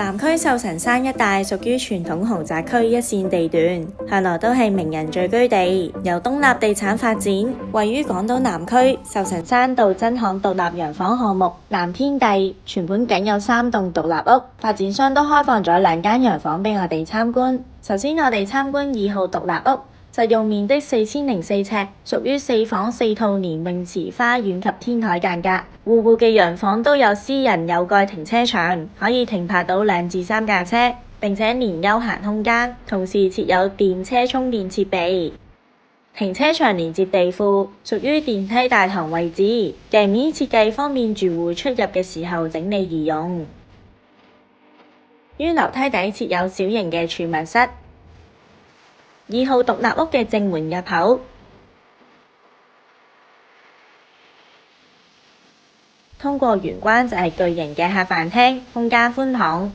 南區壽臣山一帶屬於傳統豪宅區一線地段，向來都係名人聚居地。由東立地產發展，位於港島南區壽臣山道真巷獨立洋房項目南天地，全盤僅有3棟獨立屋，發展商都開放咗2間洋房俾我哋參觀。首先我哋參觀2號獨立屋。實用面積4004尺，屬於4房4套連泳池、花園及天台間隔。戶戶嘅洋房都有私人有蓋停車場，可以停泊到2至3架車，並且連休閒空間，同時設有電車充電設備。停車場連接地庫，屬於電梯大堂位置，地面設計方便住戶出入嘅時候整理而用。於樓梯底設有小型嘅儲物室。2號獨立屋嘅正門入口，通過玄關就係巨型嘅客飯廳，空間寬敞，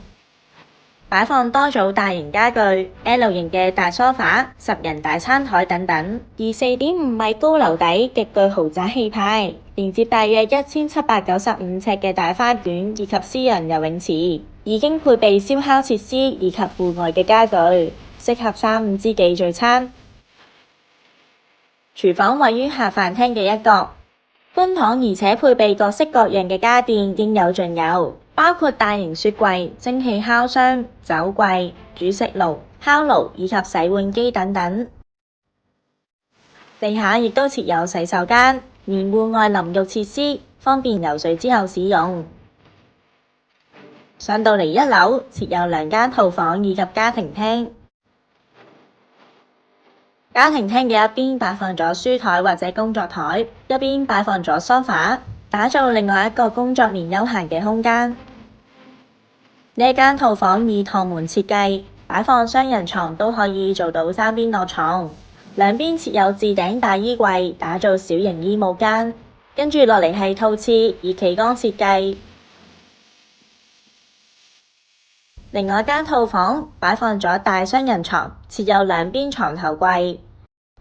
擺放多組大型家具、L 型嘅大梳化、10人大餐台等等。而4.5米高樓底極具豪宅氣派，連接大約1795尺嘅大花園以及私人游泳池，已經配備燒烤設施以及戶外嘅家具，適合3、5知己聚餐。廚房位於客飯廳嘅一角，寬敞而且配備各式各樣嘅家電，應有盡有，包括大型雪櫃、蒸汽烤箱、酒櫃、煮食爐、烤爐以及洗碗機等等。地下亦都設有洗手間，連戶外淋浴設施，方便游水之後使用。上到嚟1樓，設有2間套房以及家庭廳。家庭廳嘅一邊擺放咗書台或者工作台，一邊擺放咗梳化，打造另外一個工作連休閒嘅空間。呢間套房以趟門設計，擺放雙人床都可以做到3邊落床，兩邊設有置頂大衣櫃，打造小型衣帽間。跟住落嚟係套廁，以企缸設計。另外一間套房擺放咗大雙人床，設有2邊床頭櫃，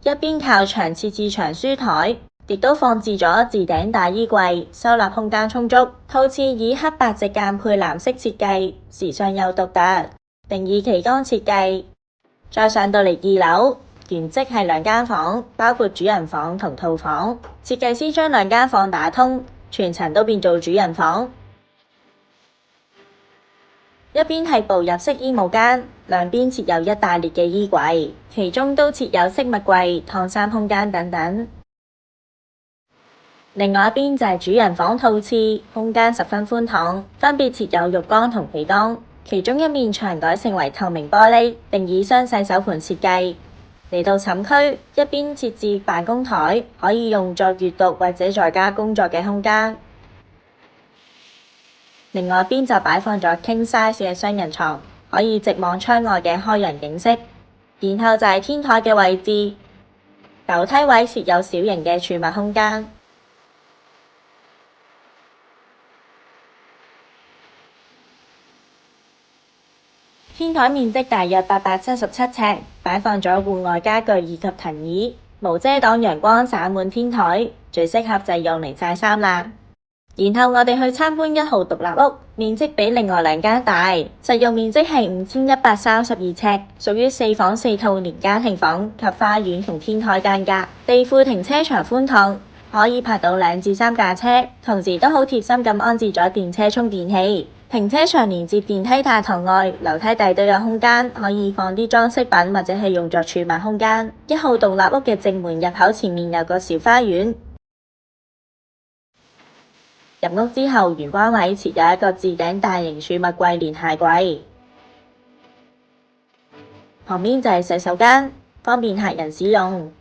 一邊靠牆設置長書台，亦都放置咗置頂大衣櫃，收納空間充足。套廁以黑白直間配藍色設計，時尚又獨特，並以企缸設計。再上到嚟2樓，原則係2間房，包括主人房同套房。設計師將2間房打通，全層都變做主人房。一邊係步入式衣帽間，兩邊設有一大列嘅衣櫃，其中都設有飾物櫃、燙衫空間等等。另外一邊就係主人房套廁，空間十分寬敞，分別設有浴缸同被缸，其中一面牆改成為透明玻璃，並以雙洗手盆設計。嚟到寢區，一邊設置辦公台，可以用作閱讀或者在家工作嘅空間。另外一邊就擺放咗 King size 嘅雙人床，可以直望窗外嘅開揚景色。然後就係天台嘅位置，樓梯位設有小型嘅儲物空間。天台面積大約877尺，擺放咗戶外家具以及藤椅，無遮擋陽光灑滿天台，最適合就係用嚟曬衫啦。然後我哋去參觀1號獨立屋，面積比另外2間大，實用面積係5132尺，屬於4房4套連家庭房及花園同天台間隔。地庫停車場寬敞，可以泊到2至3架車，同時都好貼心咁安置咗電車充電器。停車場連接電梯大堂外，樓梯底都有空間，可以放啲裝飾品或者係用作儲物空間。1號獨立屋嘅正門入口前面有個小花園。入屋之後，玄關位設有一個置頂大型儲物櫃連鞋櫃，旁邊就係洗手間，方便客人使用。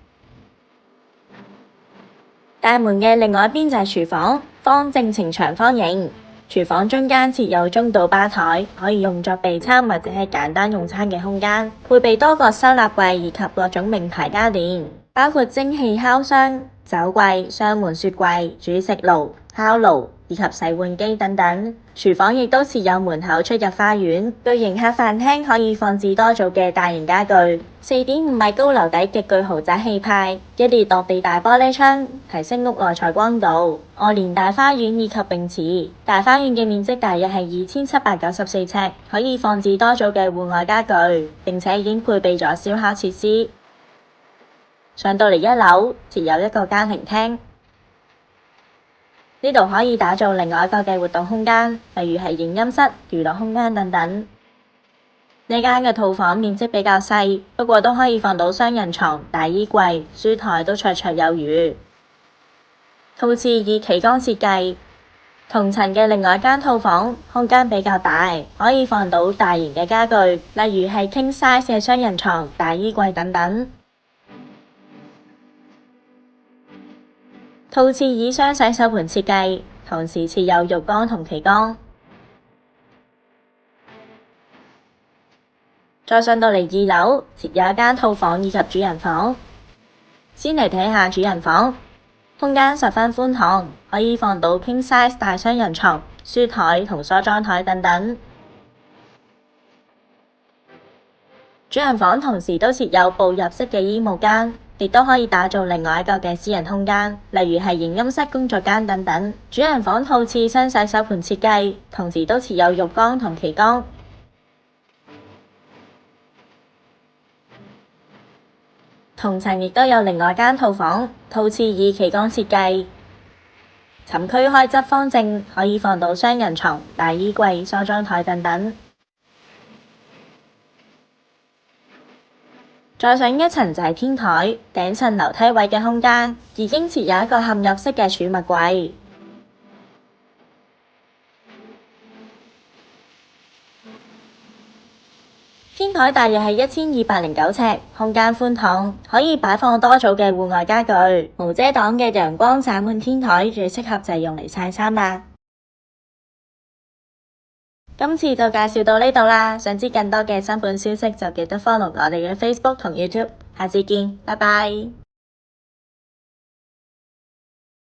大門嘅另外一邊就係廚房，方正呈長方形。廚房中間設有中島吧台，可以用作備餐或者係簡單用餐嘅空間，配備多個收納櫃以及各種名牌家電，包括蒸汽烤箱、酒櫃、雙門雪櫃、煮食爐、烤爐、以及洗碗機等等。廚房亦都設有門口出入花園，巨型客飯廳可以放置多組嘅大型家具。4.5米高樓底極具豪宅氣派，一列落地大玻璃窗提升屋內採光度。外連大花園以及泳池，大花園嘅面積大約係2794尺，可以放置多組嘅戶外家具，並且已經配備咗燒烤設施。上到嚟1樓，設有一個家庭廳，呢度可以打造另外一個嘅活動空間，例如係影音室、娛樂空間等等。呢間嘅套房面積比較細，不過都可以放到雙人床、大衣櫃、書台都綽綽有餘。套廁以企缸設計，同層嘅另外一間套房空間比較大，可以放到大型嘅家具，例如係 King size 嘅雙人床、大衣櫃等等。套廁以雙洗手盆設計，同時設有浴缸同企缸。再上到嚟2樓，設有一間套房以及主人房。先嚟睇下主人房，空間十分寬敞，可以放到 King size 大雙人床、書台同梳妝台等等。主人房同時都設有步入式嘅衣帽間，亦都可以打造另外一個嘅私人空間，例如係影音室、工作間等等。主人房套廁雙洗手盆設計，同時都設有浴缸同企缸。同層亦都有另外間套房，套廁以企缸設計。寢區開側方正，可以放到雙人床、大衣櫃、梳妝台等等。再上一層就係天台，頂層樓梯位嘅空間已經設有一個嵌入式嘅儲物櫃。天台大約係1209尺，空間寬敞，可以擺放多組嘅戶外家具。無遮擋嘅陽光灑滿天台，最適合就係用嚟曬衫啦。今次就介紹到呢度啦，想知更多嘅新盤消息就記得 follow 我哋嘅 Facebook 同 YouTube，下次見，拜拜。